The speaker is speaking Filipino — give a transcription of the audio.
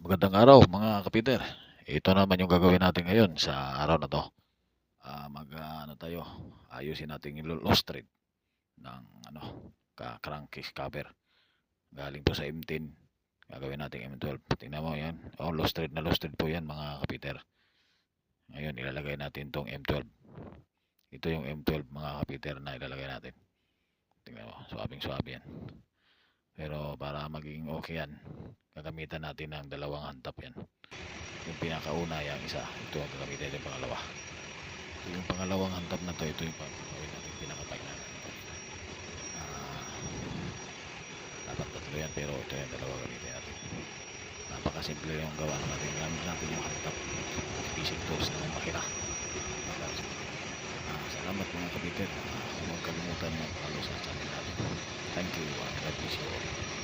Magandang araw mga kapiter. Ito naman yung gagawin natin ngayon sa araw na 'to. Ano tayo, ayusin natin yung lost thread ng crankcase cover. Galing po sa M10, gagawin natin M12. Tingnan mo 'yan. Oh, lost thread po 'yan mga kapiter. Ngayon ilalagay natin tong M12. Ito yung M12 mga kapiter na ilalagay natin. Tingnan mo, suwabing-suwabe 'yan. Pero para maging okay 'yan, gagamitan natin ng dalawang hantap 'yan. Yung pinakauna, yung isa, ito ang gagamitin yung pangalawa. Ito yung pangalawang hantap na to, ito yung gagawin natin pinaka-final. Dapat tatlo yan, pero ito yung dalawa gamitin natin. Napakasimple yung gawa natin. Gamit natin yung hantap, basic tools ng makina. Salamat mga kabitin. Huwag kalimutan mag-follow sa channel natin. Thank you and God bless you all.